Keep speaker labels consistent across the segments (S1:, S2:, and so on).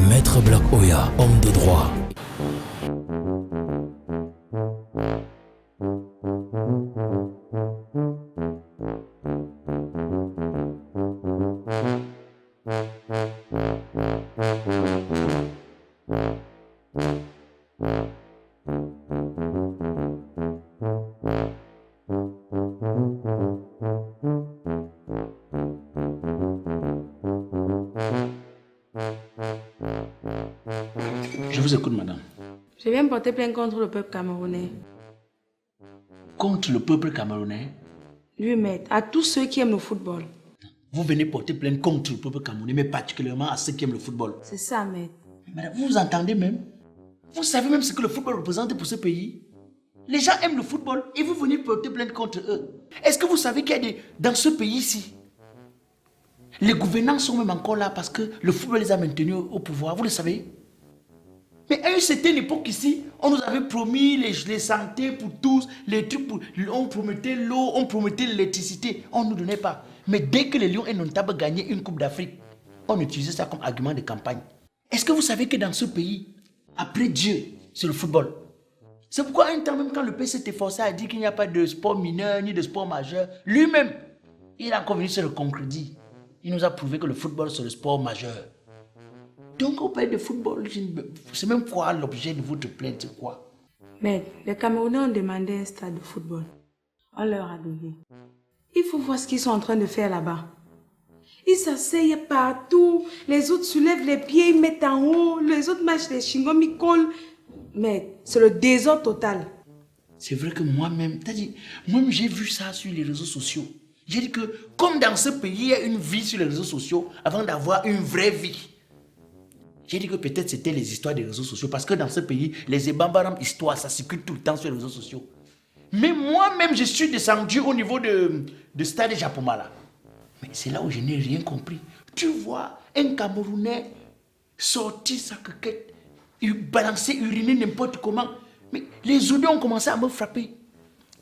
S1: Maître Black Oya, homme de droit.
S2: Je vous écoute, madame.
S3: Je viens porter plainte contre le peuple camerounais.
S2: Contre le peuple camerounais?
S3: Lui, maître, à tous ceux qui aiment le football.
S2: Vous venez porter plainte contre le peuple camerounais, mais particulièrement à ceux qui aiment le football.
S3: C'est ça, maître.
S2: Madame, vous entendez même? Vous savez même ce que le football représente pour ce pays? Les gens aiment le football et vous venez porter plainte contre eux. Est-ce que vous savez qu'il y a dans ce pays-ci, les gouvernants sont même encore là parce que le football les a maintenus au pouvoir, vous le savez? Mais à une certaine époque ici, on nous avait promis les santé pour tous, les trucs on promettait l'eau, on promettait l'électricité, on ne nous donnait pas. Mais dès que les Lions et Nontable gagnaient une Coupe d'Afrique, on utilisait ça comme argument de campagne. Est-ce que vous savez que dans ce pays, après Dieu, c'est le football? C'est pourquoi un temps même quand le pays s'est efforcé à dire qu'il n'y a pas de sport mineur ni de sport majeur, lui-même, il est encore venu se le concrétiser. Il nous a prouvé que le football c'est le sport majeur. Donc on parle de football, c'est même quoi l'objet de votre plainte, c'est quoi?
S3: Maître, les Camerounais ont demandé un stade de football. On leur a donné. Il faut voir ce qu'ils sont en train de faire là-bas. Ils s'asseyent partout, les autres soulèvent les pieds, ils mettent en haut, les autres marchent les chingom, ils collent. Mais c'est le désordre total.
S2: C'est vrai que moi-même, moi-même j'ai vu ça sur les réseaux sociaux. J'ai dit que comme dans ce pays, il y a une vie sur les réseaux sociaux avant d'avoir une vraie vie. J'ai dit que peut-être c'était les histoires des réseaux sociaux parce que dans ce pays, les ébambaram histoires, ça circule tout le temps sur les réseaux sociaux. Mais moi-même, je suis descendu au niveau de stade Japomala. Mais c'est là où je n'ai rien compris. Tu vois un Camerounais sortir sa coquette, balancer, uriner n'importe comment. Mais les odeurs ont commencé à me frapper.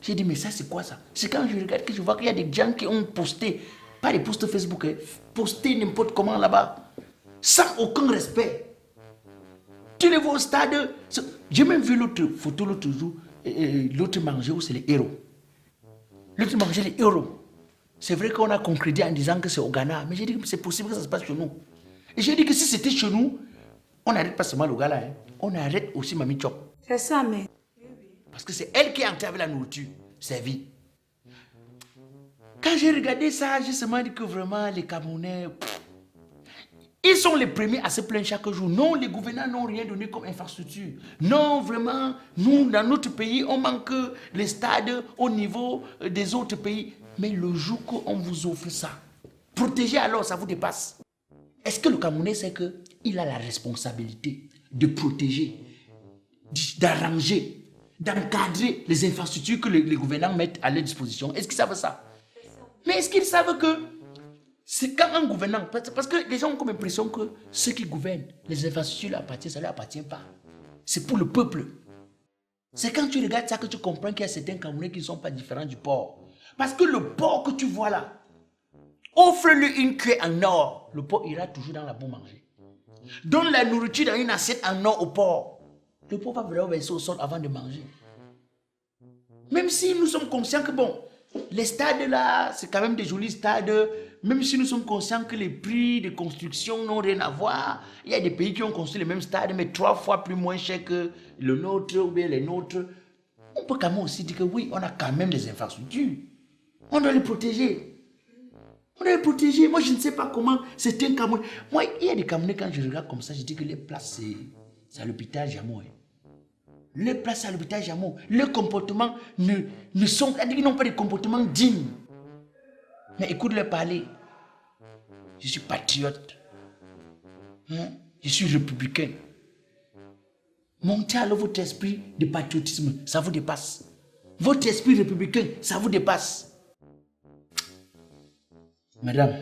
S2: J'ai dit, mais ça c'est quoi ça? C'est quand je regarde que je vois qu'il y a des gens qui ont posté, pas des posts Facebook, posté n'importe comment là-bas. Sans aucun respect. Tu les vois au stade. J'ai même vu l'autre photo l'autre jour, l'autre manger où c'est les héros. L'autre manger les héros. C'est vrai qu'on a concrétisé en disant que c'est au Ghana, mais j'ai dit que c'est possible que ça se passe chez nous. Et j'ai dit que si c'était chez nous, on n'arrête pas seulement le gars là, on arrête aussi Mami Chop.
S3: C'est ça, mais.
S2: Parce que c'est elle qui est entrée avec la nourriture, servie. Quand j'ai regardé ça, j'ai seulement dit que vraiment les Camerounais. Ils sont les premiers à se plaindre chaque jour. Non, les gouvernants n'ont rien donné comme infrastructure. Non, vraiment, nous, dans notre pays, on manque les stades au niveau des autres pays. Mais le jour qu'on vous offre ça, protéger alors, ça vous dépasse. Est-ce que le Camerounais sait qu'il a la responsabilité de protéger, d'arranger, d'encadrer les infrastructures que les gouvernants mettent à leur disposition? Est-ce qu'ils savent ça? Mais est-ce qu'ils savent que c'est quand un gouvernant, parce que les gens ont comme impression que ceux qui gouvernent, les infrastructures leur appartiennent, ça ne leur appartient pas. C'est pour le peuple. C'est quand tu regardes ça que tu comprends qu'il y a certains Camerounais qui ne sont pas différents du porc. Parce que le porc que tu vois là, offre-lui une cuillère en or, le porc ira toujours dans la boue manger. Donne la nourriture dans une assiette en or au porc, le porc va vraiment verser au sol avant de manger. Même si nous sommes conscients que bon, les stades là, c'est quand même des jolis stades. Même si nous sommes conscients que les prix de construction n'ont rien à voir. Il y a des pays qui ont construit les mêmes stades, mais 3 fois plus moins cher que le nôtre ou bien les nôtres. On peut quand même aussi dire que oui, on a quand même des infrastructures. On doit les protéger. On doit les protéger. Moi, je ne sais pas comment c'est un Camerounais. Moi, il y a des Camerounais, quand je regarde comme ça, je dis que les places, c'est à l'hôpital Jamon. Les places à l'hôpital Jamon, leurs comportements ils n'ont pas de comportement digne. Mais écoute-leur parler. Je suis patriote. Je suis républicain. Montez alors votre esprit de patriotisme, ça vous dépasse. Votre esprit républicain, ça vous dépasse. Madame,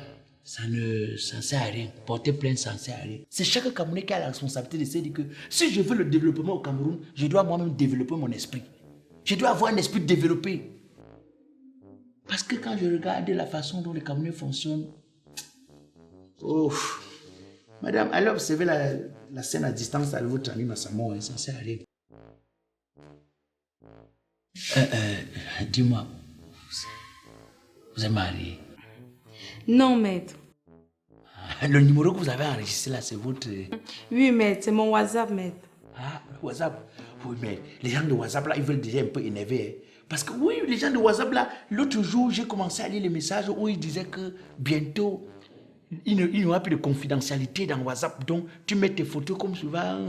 S2: ça ne sert à rien. Porter plainte, ça ne sert à rien. C'est chaque Camerounais qui a la responsabilité de se dire que si je veux le développement au Cameroun, je dois moi-même développer mon esprit. Je dois avoir un esprit développé. Parce que quand je regarde la façon dont les Camerounais fonctionnent, Madame, allez observer la scène à distance avec votre ami Massamo, ça sert à rien. Dis-moi, vous êtes marié?
S3: Non, maître.
S2: Le numéro que vous avez enregistré là, c'est votre...
S3: Oui, maître, c'est mon WhatsApp, maître.
S2: Ah, WhatsApp. Oui, mais les gens de WhatsApp là, ils veulent déjà un peu énerver. Parce que oui, les gens de WhatsApp là, l'autre jour, j'ai commencé à lire les messages où ils disaient que bientôt, il n'y aura plus de confidentialité dans WhatsApp. Donc, tu mets tes photos comme souvent.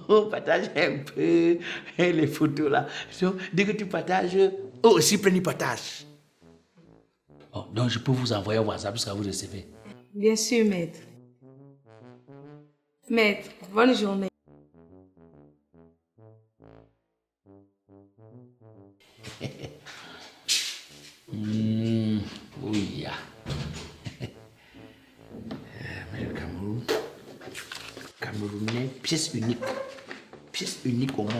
S2: On partage un peu les photos là. Donc, dès que tu partages, aussi prenez partage. Oh, donc, je peux vous envoyer un WhatsApp jusqu'à vous recevoir.
S3: Bien sûr, maître. Maître, bonne journée.
S2: Oui. Mais le Cameroun, Camerounais, pièce unique au monde.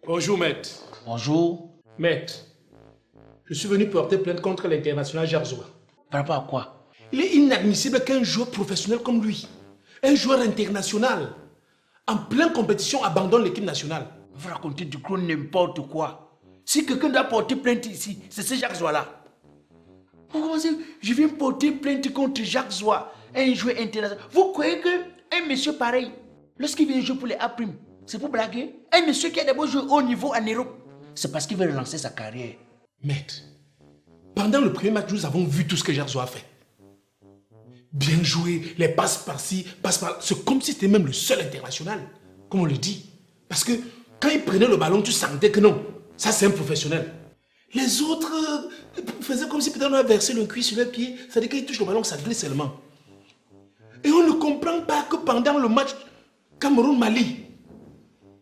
S4: Bonjour, maître.
S2: Bonjour.
S4: Maître, je suis venu porter plainte contre l'international Jarzoua.
S2: Par rapport à quoi?
S4: Il est inadmissible qu'un joueur professionnel comme lui, un joueur international, en pleine compétition, abandonne l'équipe nationale.
S2: Vous racontez du coup n'importe quoi. Si quelqu'un doit porter plainte ici, c'est ce Jacques Zola. Vous commencez, je viens porter plainte contre Jacques Zola, un joueur international. Vous croyez qu'un monsieur pareil, lorsqu'il vient jouer pour les A', c'est pour blaguer? Un monsieur qui a d'abord joué au niveau en Europe, c'est parce qu'il veut relancer sa carrière.
S4: Maître, pendant le premier match, nous avons vu tout ce que Jarzoua a fait. Bien joué, les passes par-ci, passes par-là. C'est comme si c'était même le seul international, comme on le dit. Parce que quand il prenait le ballon, tu sentais que non, ça c'est un professionnel. Les autres faisaient comme si peut-être on a versé le cuir sur le pied. C'est-à-dire qu'ils touchent le ballon, ça glisse seulement. Et on ne comprend pas que pendant le match Cameroun-Mali,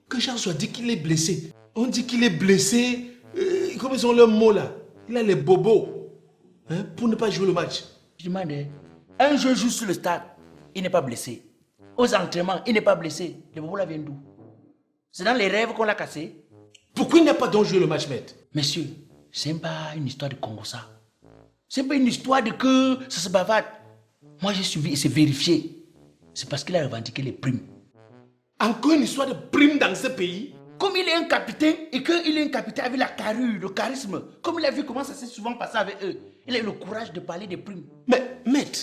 S4: que Jarzoua dit qu'il est blessé. On dit qu'il est blessé, comme ils ont leur mot là. Il a les bobos pour ne pas jouer le match.
S2: Je demande, un joueur joue sur le stade, il n'est pas blessé. Aux entraînements, il n'est pas blessé. Le bobo là vient d'où? C'est dans les rêves qu'on l'a cassé.
S4: Pourquoi il n'a pas donc joué le match, maître?
S2: Monsieur, c'est pas une histoire de Congo ça. C'est pas une histoire de que ça se bavarde. Moi j'ai suivi et c'est vérifié. C'est parce qu'il a revendiqué les primes.
S4: Encore une histoire de primes dans ce pays?
S2: Comme il est un capitaine et qu'il est un capitaine avec la carrure, le charisme, comme il a vu comment ça s'est souvent passé avec eux, il a eu le courage de parler des primes.
S4: Mais, maître,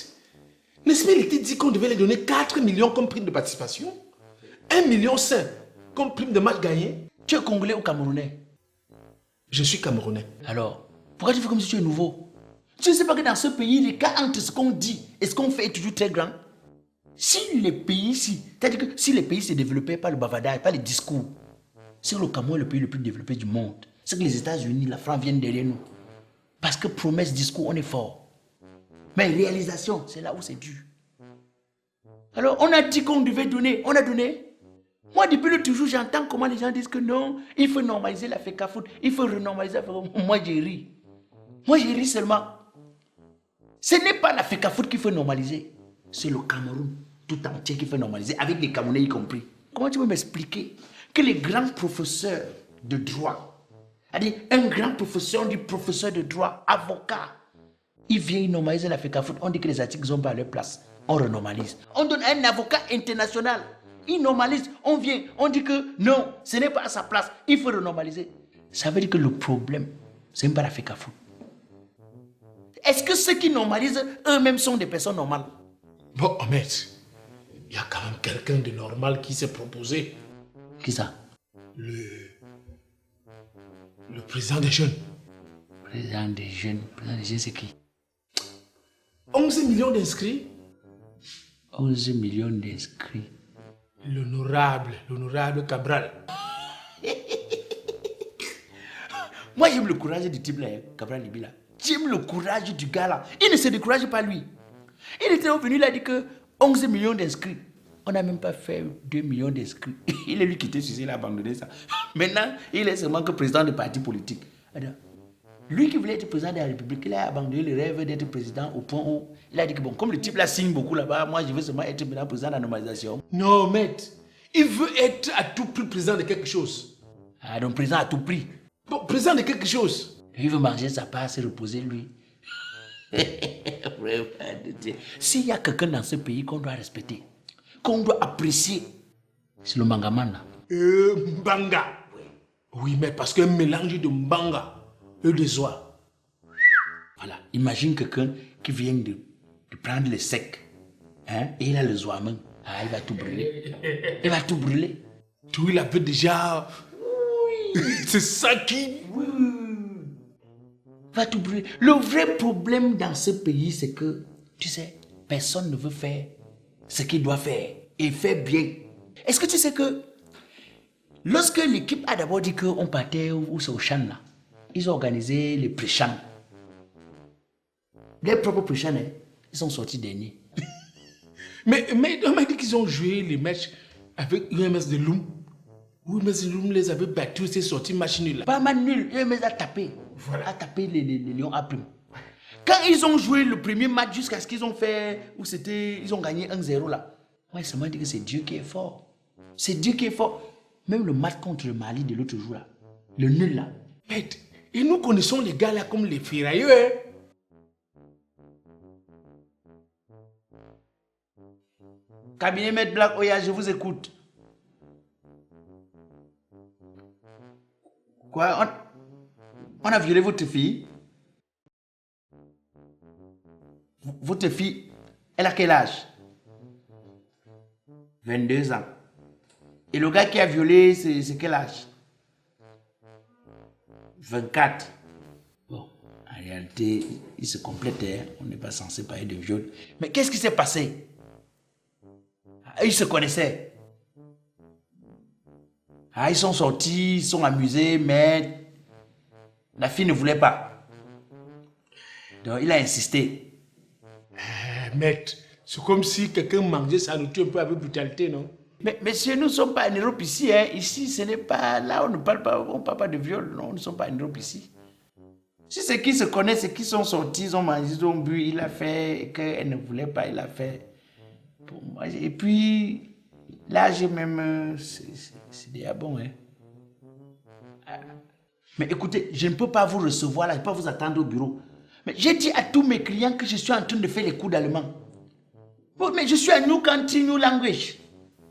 S4: n'est-ce pas il était dit qu'on devait les donner 4 millions comme prime de participation? 1,5 million comme prime de match gagné?
S2: Tu es Congolais ou Camerounais?
S4: Je suis Camerounais.
S2: Alors, pourquoi tu fais comme si tu es nouveau? Tu ne sais pas que dans ce pays, l'écart entre ce qu'on dit et ce qu'on fait est toujours très grand? Si les pays, c'est-à-dire que si les pays se développaient par le bavardage, par les discours, c'est que le Cameroun est le pays le plus développé du monde. C'est que les États-Unis, la France viennent derrière nous. Parce que promesse, discours, on est fort. Mais réalisation, c'est là où c'est dur. Alors, on a dit qu'on devait donner, on a donné. Moi, depuis le toujours, j'entends comment les gens disent que non, il faut normaliser la FECAFOOT, il faut renormaliser la FECAFOOT. Moi, j'ai ri. Moi, j'ai ri seulement. Ce n'est pas la FECAFOOT qu'il faut normaliser. C'est le Cameroun tout entier qu'il faut normaliser, avec les Camerounais y compris. Comment tu peux m'expliquer que les grands professeurs de droit, c'est-à-dire un grand professeur, on dit professeur de droit, avocat, il vient normaliser la FECAFOOT, on dit que les articles sont pas à leur place, on renormalise. On donne un avocat international, il normalise, on vient, on dit que non, ce n'est pas à sa place, il faut renormaliser. Ça veut dire que le problème, c'est même pas la FECAFOOT. Est-ce que ceux qui normalisent eux-mêmes sont des personnes normales?
S4: Bon, maître, il y a quand même quelqu'un de normal qui s'est proposé.
S2: Qui ça?
S4: Le président des jeunes.
S2: Président des jeunes, c'est qui?
S4: 11 millions d'inscrits.
S2: 11 millions d'inscrits.
S4: L'honorable Cabral.
S2: Moi, j'aime le courage du type là, Cabral Libila. J'aime le courage du gars là. Il ne se décourage pas lui. Il était venu là, il a dit que 11 millions d'inscrits. On n'a même pas fait 2 millions d'inscrits. Il est lui qui était suicide, il a abandonné ça. Maintenant, il est seulement que président de parti politique. Alors, lui qui voulait être président de la République, il a abandonné le rêve d'être président au point où il a dit que bon, comme le type là signe beaucoup là-bas, moi je veux seulement être président de la normalisation.
S4: Non, maître. Il veut être à tout prix président de quelque chose.
S2: Ah, donc président à tout prix.
S4: Bon, présent de quelque chose.
S2: Il veut manger sa part, se reposer lui. S'il y a quelqu'un dans ce pays qu'on doit respecter, qu'on doit apprécier, c'est le Mangaman là.
S4: Mbanga. Oui, mais parce qu'un mélange de Mbanga et de Zoa.
S2: Voilà, imagine quelqu'un qui vient de prendre le sec, hein, et il a le Zoa main. Ah, il va tout brûler. Il va tout brûler.
S4: Tout, il avait déjà... Oui. C'est ça qui...
S2: Oui. Va tout brûler. Le vrai problème dans ce pays, c'est que, tu sais, personne ne veut faire ce qu'il doit faire. Et faire bien. Est-ce que tu sais que lorsque l'équipe a d'abord dit qu'on partait où c'est au champ là, ils ont organisé les pré-champs. Les propres pré-champs, hein, ils sont sortis derniers.
S4: Mais on m'a dit qu'ils ont joué les matchs avec UMS de Loum. UMS de Loum les avait battus, c'est sorti match nul là.
S2: Pas mal nul, UMS a tapé. Voilà. A tapé les Lions A'. Quand ils ont joué le premier match jusqu'à ce qu'ils ont fait, où c'était, ils ont gagné 1-0 là. Moi, ils m'ont dit que c'est Dieu qui est fort. C'est Dieu qui est fort. Même le match contre le Mali de l'autre jour là, le nul là.
S4: Et nous connaissons les gars là comme les ferrailleurs. Hein?
S2: Cabinet Maître Black Oya, je vous écoute. Quoi? On a violé votre fille? Votre fille, elle a quel âge? 22 ans. Et le gars qui a violé, c'est quel âge? 24. Bon, en réalité, il se complétait. On n'est pas censé parler de viol. Mais qu'est-ce qui s'est passé? Ils se connaissaient. Ah, ils sont sortis, ils sont amusés, mais la fille ne voulait pas. Donc, il a insisté.
S4: Maître, c'est comme si quelqu'un mangeait sa nourriture un peu avec brutalité, non?
S2: Mais monsieur, nous ne sommes pas en Europe ici. Hein. Ici, ce n'est pas... Là, on ne parle pas de viol. Non, nous ne sommes pas en Europe ici. Si c'est qui se connaissent, c'est qui sont sortis, ils ont mangé, ils ont bu, il a fait, et qu'elle ne voulait pas, il a fait. Pour moi, et puis, là, j'ai même... C'est déjà bon, hein. Mais écoutez, je ne peux pas vous recevoir là, je ne peux pas vous attendre au bureau. Mais j'ai dit à tous mes clients que je suis en train de faire les cours d'allemand. Bon, mais je suis à New Country, New Language.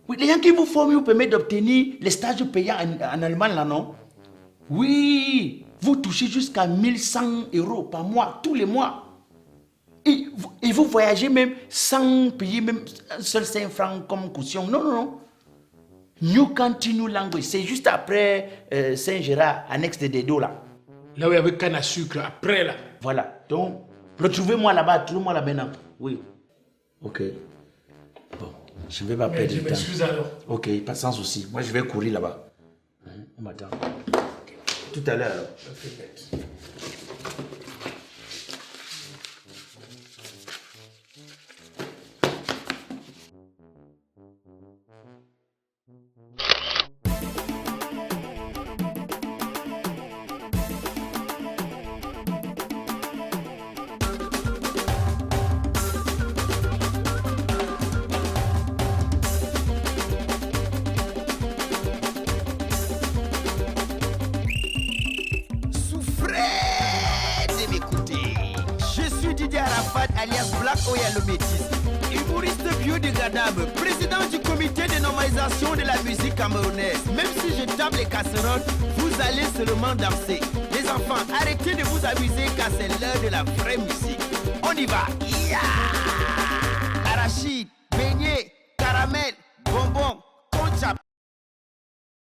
S2: Oui, les gens qui vous forment vous permettent d'obtenir les stages payants en allemand là, non? Oui, vous touchez jusqu'à 1100 € par mois, tous les mois. Et vous voyagez même sans payer même un seul 5 francs comme caution. Non, non, non. New Country, New Language, c'est juste après Saint-Gérard, annexe de Dedo là.
S4: Là où il y avait canne à sucre, après là.
S2: Voilà, donc retrouvez-moi là-bas, trouvez-moi là maintenant. Oui. Ok. Bon, je ne vais pas perdre du temps.
S4: Je m'excuse alors.
S2: Ok, pas sans souci. Moi je vais courir là-bas. On m'attend. Okay. Tout à l'heure alors.
S5: Alias Black Oya le métis, humoriste biodégradable, président du comité de normalisation de la musique camerounaise. Même si je tape les casseroles, vous allez seulement danser. Les enfants, arrêtez de vous amuser car c'est l'heure de la vraie musique. On y va. Yeah!